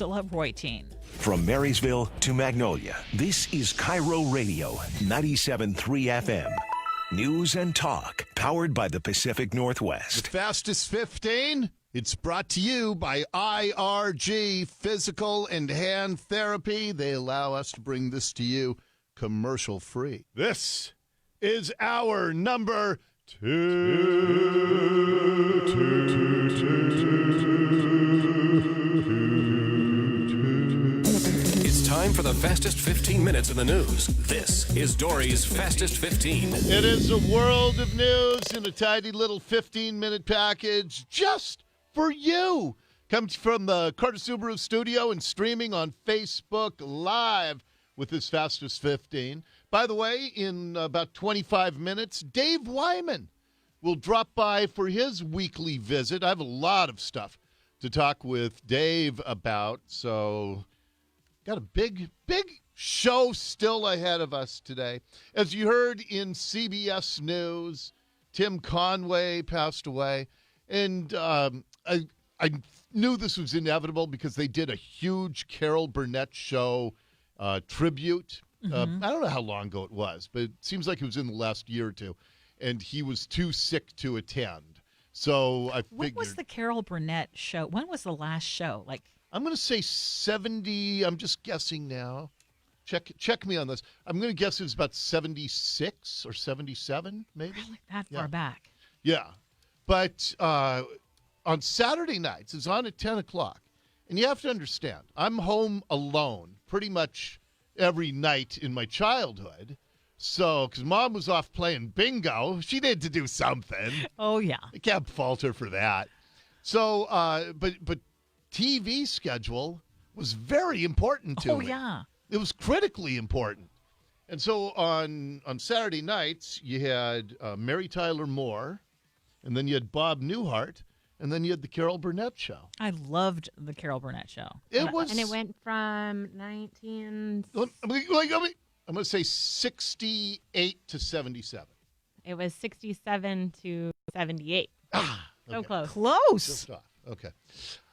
Royteen. From Marysville to Magnolia, this is KIRO Radio, 97.3 FM. News and talk, powered by the Pacific Northwest. The Fastest 15, it's brought to you by IRG Physical and Hand Therapy. They allow us to bring this to you commercial-free. This is our number It's time for the fastest 15 minutes in the news. This is Dori's Fastest 15. It is a world of news in a tiny little 15-minute package just for you. Comes from the Carter Subaru studio and streaming on Facebook Live with this Fastest 15. By the way, in about 25 minutes, Dave Wyman will drop by for his weekly visit. I have a lot of stuff to talk with Dave about, so got a big show still ahead of us today. As you heard in CBS News, Tim Conway passed away, and I knew this was inevitable because they did a huge Carol Burnett show tribute. I don't know how long ago it was, but it seems like it was in the last year or two, and he was too sick to attend. So I figured. When was the Carol Burnett show? When was the last show? I'm going to say 70. I'm just guessing now. Check me on this. I'm going to guess it was about 76 or 77, maybe. Really that far back? Yeah. But on Saturday nights, it's on at 10 o'clock. And you have to understand, I'm home alone pretty much every night in my childhood. So, because Mom was off playing bingo, she needed to do something. Oh, yeah. I can't fault her for that. So, but TV schedule was very important to me. Oh, yeah. It was critically important. And so on Saturday nights, you had Mary Tyler Moore, and then you had Bob Newhart, and then you had the Carol Burnett show. I loved the Carol Burnett show. It was, and it went from 19. I'm going to say 68 to 77. It was 67 to 78. So close. Close. Just off. Okay.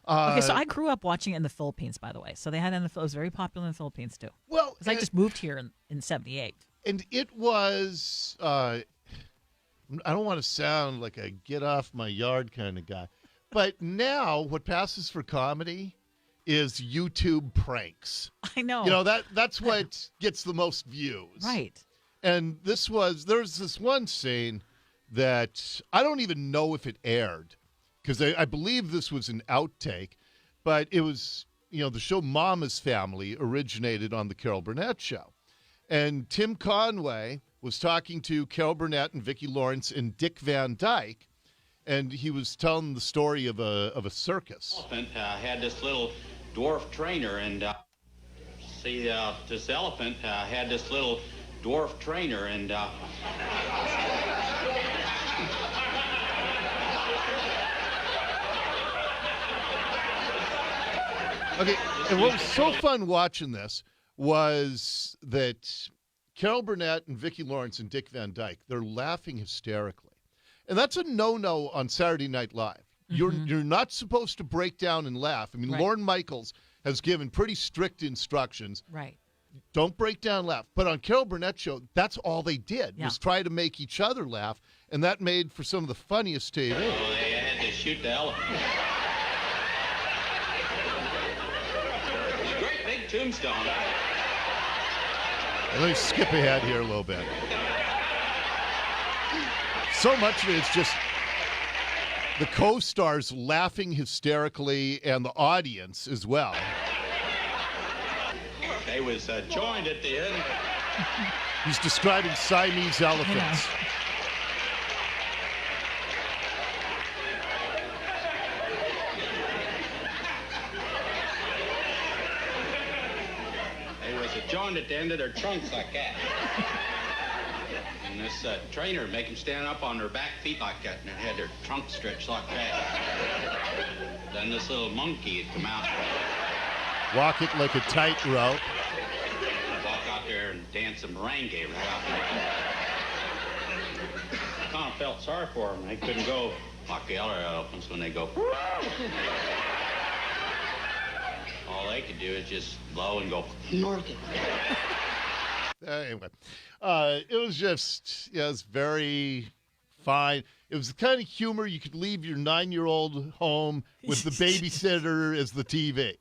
Okay, so I grew up watching it in the Philippines, by the way. So they had it in the Philippines. It was very popular in the Philippines, too. Well, because I just moved here in 78. And it was, I don't want to sound like a get off my yard kind of guy, but now what passes for comedy is YouTube pranks. I know. You know, that's what gets the most views. Right. And there's this one scene that I don't even know if it aired, because I believe this was an outtake, but it was, the show Mama's Family originated on the Carol Burnett show. And Tim Conway was talking to Carol Burnett and Vicki Lawrence and Dick Van Dyke, and he was telling the story of a circus. Elephant had this little dwarf trainer, and this elephant had this little dwarf trainer, and Okay, and what was so fun watching this was that Carol Burnett and Vicki Lawrence and Dick Van Dyke, they're laughing hysterically. And that's a no-no on Saturday Night Live. You're not supposed to break down and laugh. I mean, Right. Lorne Michaels has given pretty strict instructions. Right. Don't break down and laugh. But on Carol Burnett's show, that's all they did, was try to make each other laugh. And that made for some of the funniest TV. so they had to shoot the elephant. It's a great big tombstone. Let me skip ahead here a little bit. So much of it is just the co-stars laughing hysterically and the audience as well. They was joined at the end. He's describing Siamese elephants. They was joined at the end of their trunks like that. And this trainer make them stand up on their back feet like that, and they had their trunk stretched like that. Then this little monkey would come out, Walk it like a tightrope. walk out there and dance a merengue right out there. I kind of felt sorry for them. They couldn't go like the other elephants when they go. All they could do is just blow and go. Anyway, it was just, it was very fine. It was the kind of humor you could leave your 9-year-old home with the babysitter as the TV.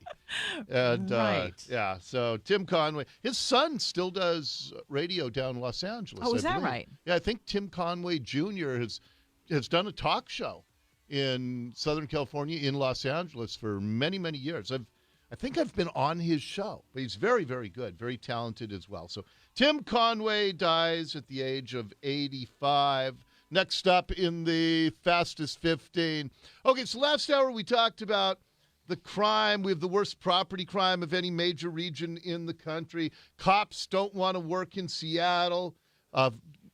And, Right. yeah, so Tim Conway, his son still does radio down in Los Angeles. Oh, is I that believe. right? Yeah, I think Tim Conway Jr. has done a talk show in Southern California, in Los Angeles, for many, many years. I think I've been on his show, but he's very, very good, very talented as well. So Tim Conway dies at the age of 85. Next up in the Fastest 15. Okay, so last hour we talked about the crime. We have the worst property crime of any major region in the country. Cops don't want to work in Seattle.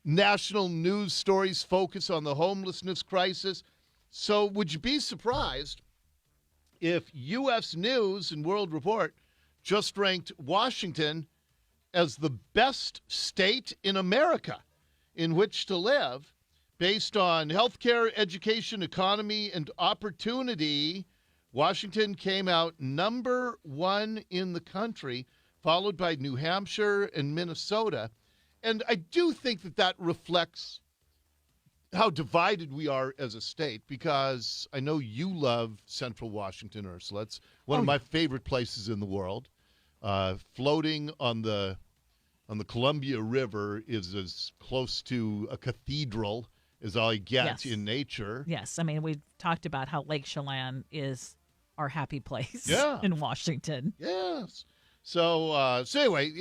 National news stories focus on the homelessness crisis. So would you be surprised if U.S. News and World Report just ranked Washington as the best state in America in which to live based on healthcare, education, economy, and opportunity? Washington came out number 1 in the country, followed by New Hampshire and Minnesota. And I do think that reflects how divided we are as a state, because I know you love Central Washington, Ursula. It's one of my favorite places in the world. Floating on the Columbia River is as close to a cathedral as I get in nature. Yes, I mean, we've talked about how Lake Chelan is our happy place in Washington. Yes. So anyway,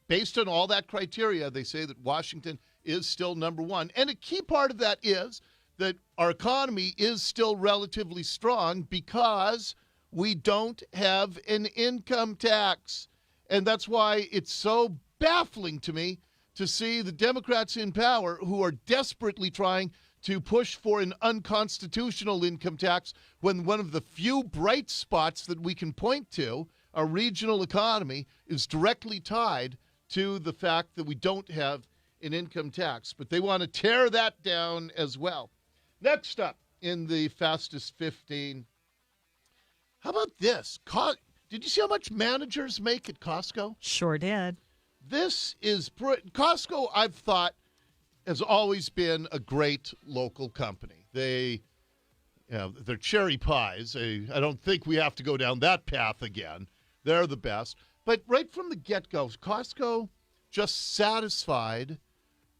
based on all that criteria, they say that Washington is still number 1. And a key part of that is that our economy is still relatively strong because we don't have an income tax. And that's why it's so baffling to me to see the Democrats in power who are desperately trying to push for an unconstitutional income tax when one of the few bright spots that we can point to, our regional economy, is directly tied to the fact that we don't have an income tax. But they want to tear that down as well. Next up in the Fastest 15. How about this? Did you see how much managers make at Costco? Sure did. This is Costco, I've thought, has always been a great local company. They're cherry pies. I don't think we have to go down that path again. They're the best. But right from the get-go, Costco just satisfied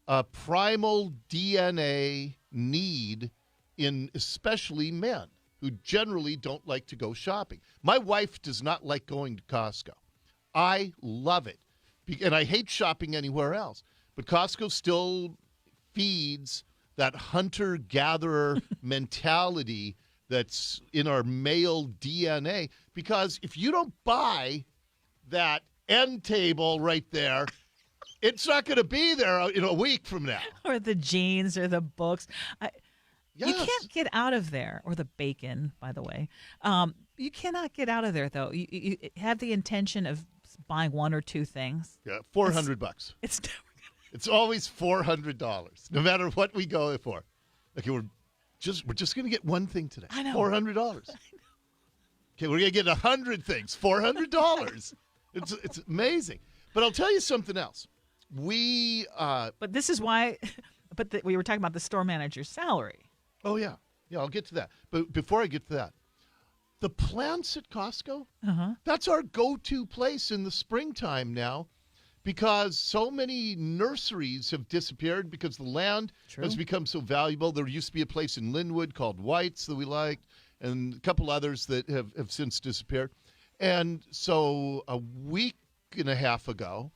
a primal DNA need in especially men who generally don't like to go shopping. My wife does not like going to Costco. I love it. And I hate shopping anywhere else. But Costco still feeds that hunter-gatherer mentality that's in our male DNA. Because if you don't buy that end table right there, it's not going to be there in a week from now. Or the jeans or the books. You Yes. can't get out of there. Or the bacon, by the way. You cannot get out of there, though. You have the intention of buying 1 or 2 things. Yeah, $400. It's never It's always $400, no matter what we go for. Okay, we're just going to get one thing today. I know. $400. Okay, we're going to get 100 things. $400. It's amazing. But I'll tell you something else. But this is why. But we were talking about the store manager's salary. Oh yeah, I'll get to that. But before I get to that, the plants at Costco. That's our go-to place in the springtime now, because so many nurseries have disappeared because the land has become so valuable. There used to be a place in Linwood called White's that we liked, and a couple others that have since disappeared. And so a week and a half ago,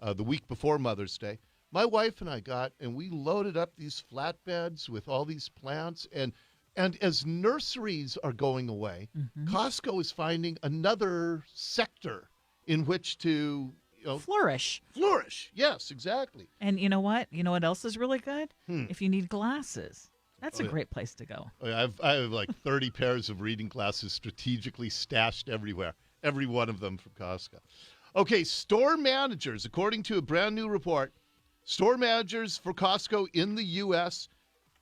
the week before Mother's Day, my wife and I we loaded up these flatbeds with all these plants. And as nurseries are going away, Costco is finding another sector in which to Flourish. Yes, exactly. And you know what? You know what else is really good? If you need glasses. That's a great place to go. I have like 30 pairs of reading glasses strategically stashed everywhere, every one of them from Costco. Okay, store managers, according to a brand new report, store managers for Costco in the U.S.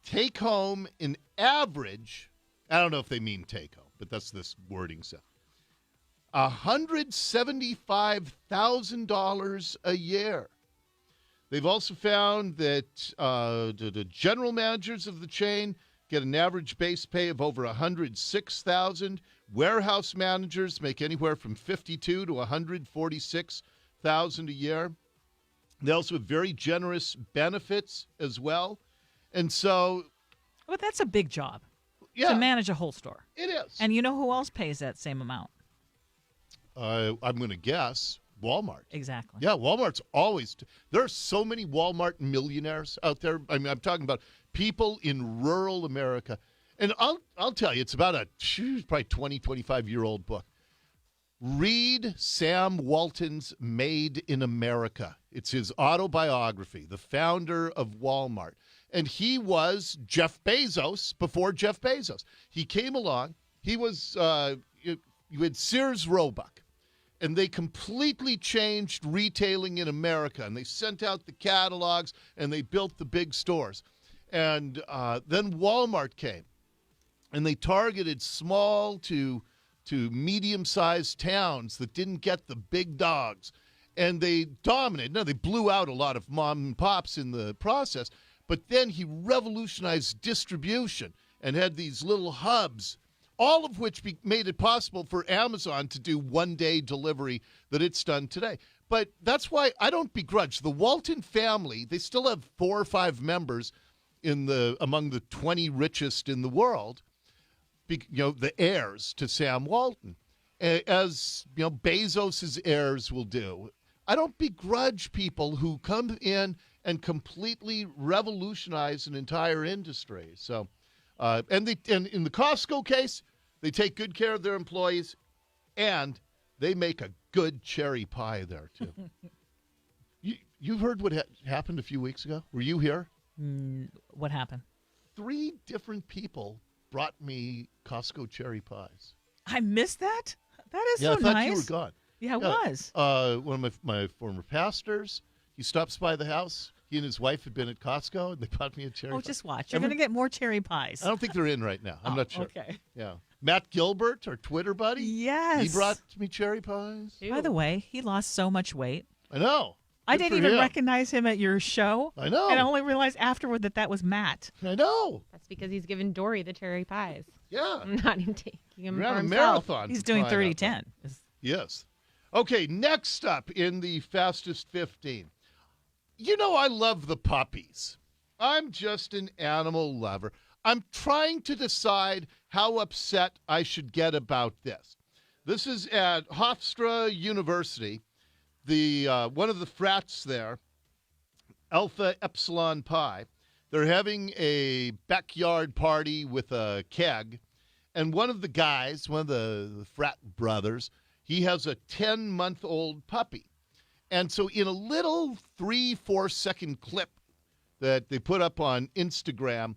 take home an average, I don't know if they mean take home, but that's this wording stuff, $175,000 a year. They've also found that the general managers of the chain get an average base pay of over $106,000. Warehouse managers make anywhere from $52,000 to $146,000 a year. They also have very generous benefits as well. And so... Well, that's a big job Yeah, to manage a whole store. it is. And you know who else pays that same amount? I'm going to guess Walmart. Exactly. Yeah, Walmart's always... there are so many Walmart millionaires out there. I mean, I'm talking about people in rural America. And I'll tell you, it's about a probably 20, 25-year-old book. Read Sam Walton's Made in America. It's his autobiography, the founder of Walmart. And he was Jeff Bezos before Jeff Bezos. He came along. He was, you had Sears Roebuck. And they completely changed retailing in America. And they sent out the catalogs, and they built the big stores. And then Walmart came. And they targeted small to medium-sized towns that didn't get the big dogs. And they dominated. Now, they blew out a lot of mom and pops in the process. But then he revolutionized distribution and had these little hubs, all of which made it possible for Amazon to do one-day delivery that it's done today. But that's why I don't begrudge. The Walton family, they still have 4 or 5 members among the 20 richest in the world, the heirs to Sam Walton, as Bezos's heirs will do. I don't begrudge people who come in and completely revolutionize an entire industry. So, and in the Costco case, they take good care of their employees, and they make a good cherry pie there too. You heard what happened a few weeks ago? Were you here? What happened? 3 different people brought me Costco cherry pies. I missed that? That is Yeah, so I thought nice. you were gone. Yeah, it was. One of my former pastors, he stops by the house. He and his wife had been at Costco, and they bought me a cherry pie. Just watch. You're going to get more cherry pies. I don't think they're in right now. I'm not sure. Okay. Yeah. Matt Gilbert, our Twitter buddy. Yes. He brought me cherry pies. By the way, he lost so much weight. I know. I Good didn't for even him. recognize him at your show. I know. And I only realized afterward that was Matt. I know. That's because he's given Dory the cherry pies. Yeah. I'm not even taking him We're for on a himself. marathon. He's doing for crying out 30-10. loud. Yes. Okay, next up in the Fastest 15. I love the puppies. I'm just an animal lover. I'm trying to decide how upset I should get about this. This is at Hofstra University. One of the frats there, Alpha Epsilon Pi, they're having a backyard party with a keg. And one of the guys, one of the frat brothers, he has a 10-month-old puppy. And so in a little 3-4 second clip that they put up on Instagram,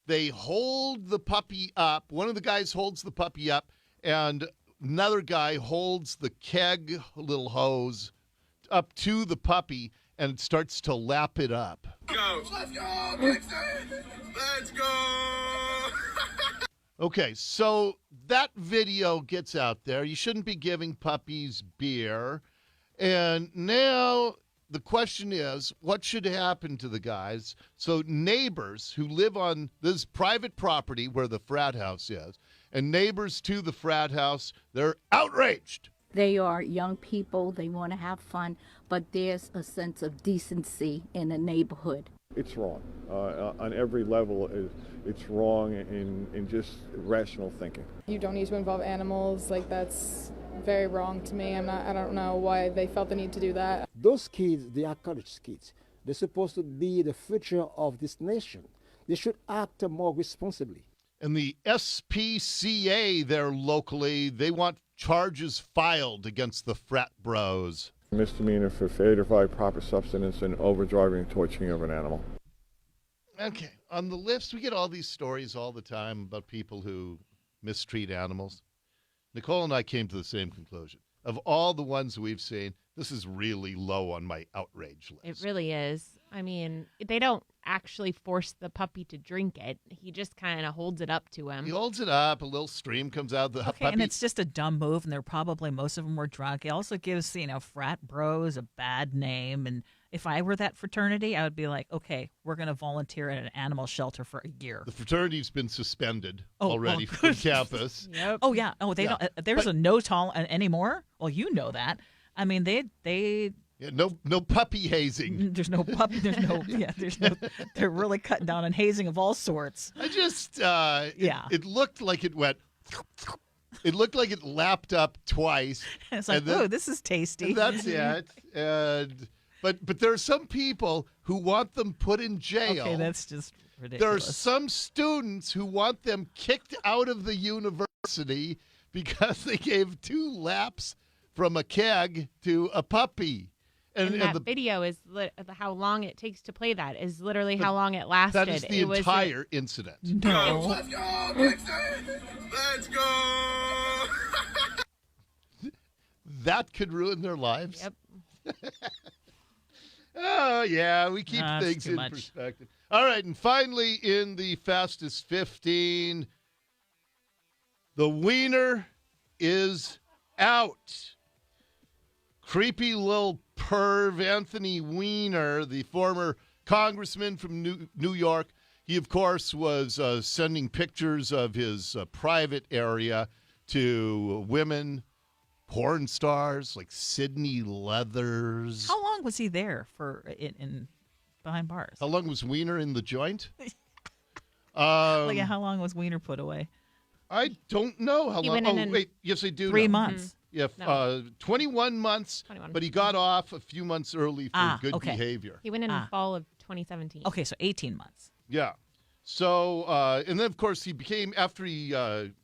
they hold the puppy up. One of the guys holds the puppy up, and another guy holds the keg little hose up to the puppy and starts to lap it up. Go. Let's go, Dixon. Let's go. Okay, so that video gets out there. You shouldn't be giving puppies beer. And now the question is, what should happen to the guys? So neighbors who live on this private property where the frat house is, and neighbors to the frat house, they're outraged. They are young people. They want to have fun, but there's a sense of decency in the neighborhood. It's wrong. On every level, it's wrong in just rational thinking. You don't need to involve animals. That's very wrong to me. I don't know why they felt the need to do that. Those kids, they are college kids. They're supposed to be the future of this nation. They should act more responsibly. And the SPCA there locally, they want charges filed against the frat bros. Misdemeanor for failure to provide proper subsistence and overdriving and torturing of an animal. Okay, on the list, we get all these stories all the time about people who mistreat animals. Nicole and I came to the same conclusion. Of all the ones we've seen, this is really low on my outrage list. It really is. I mean, they don't actually force the puppy to drink it. He just kind of holds it up to him. He holds it up. A little stream comes out. The Okay, puppy. and it's just a dumb move, and most of them were drunk. It also gives, frat bros a bad name. And if I were that fraternity, I would be like, okay, we're going to volunteer at an animal shelter for a year. The fraternity's been suspended Oh, already well, from campus. Yep. Oh, yeah. Oh, they Yeah. don't. There's a no tolerance anymore? Well, you know that. I mean, they Yeah, no puppy hazing. there's no puppy. They're really cutting down on hazing of all sorts. I just, Yeah. It looked like it went. It looked like it lapped up twice. It's like, and then- oh, this is tasty. and that's it. And but there are some people who want them put in jail. Okay, that's just There are ridiculous. some students who want them kicked out of the university because they gave 2 laps from a keg to a puppy. And that the, video is how long it takes to play that is literally how long it lasted. that is the It was- entire incident. No. Let's go, Monson. Let's go. That could ruin their lives. Yep. Oh, yeah, we keep Nah, it's things too in much. perspective. All right, and finally, in the fastest 15, the wiener is out. Creepy little perv Anthony Weiner, the former congressman from New York. He, of course, was sending pictures of his private area to women, porn stars like Sydney Leathers. How long was he there for in behind bars? How long was Weiner in the joint? How long was Wiener put away? I don't know how He long. went in Wait, yes, I do. 3 know. months. Yeah, No. 21 months, 21. but he got off a few months early for good okay. behavior. He went in fall of 2017. Okay, so 18 months. Yeah. So, and then, of course, he became, after he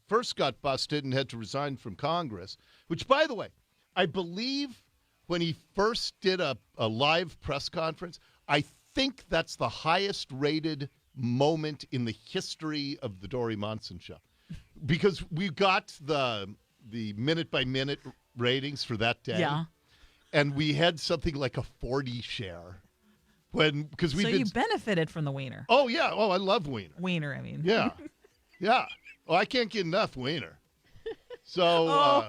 first got busted and had to resign from Congress, which, by the way, I believe when he first did a live press conference, I think that's the highest rated moment in the history of the Dori Monson show. Because we got the minute-by-minute ratings for that day. Yeah. And we had something like a 40 share. Because we've So been... you benefited from the Wiener. Oh, yeah. Oh, I love Wiener. Wiener, I mean. Yeah. Yeah. Oh, I can't get enough Wiener. So,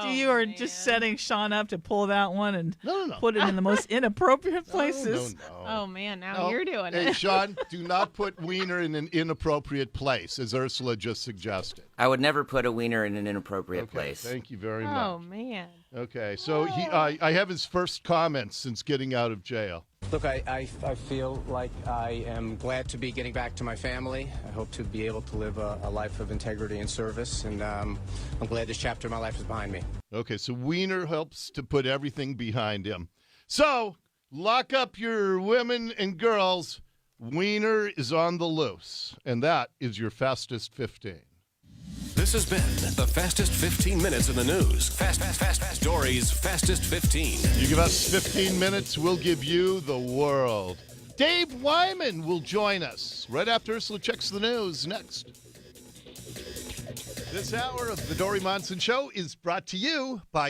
You are just setting Sean up to pull that one and no. put it in the most inappropriate places. No. Oh, man, now No. you're doing Hey, it. Sean, do not put Wiener in an inappropriate place, as Ursula just suggested. I would never put a wiener in an inappropriate Okay, place. thank you very much. Oh, man. Okay, so I have his first comments since getting out of jail. Look, I feel like I am glad to be getting back to my family. I hope to be able to live a life of integrity and service, and I'm glad this chapter of my life is behind me. Okay, so Wiener helps to put everything behind him. So, lock up your women and girls. Wiener is on the loose, and that is your fastest 15. This has been the fastest 15 minutes in the news. Fast. Dori's fastest 15. You give us 15 minutes, we'll give you the world. Dave Wyman will join us right after Ursula checks the news next. This hour of the Dori Monson Show is brought to you by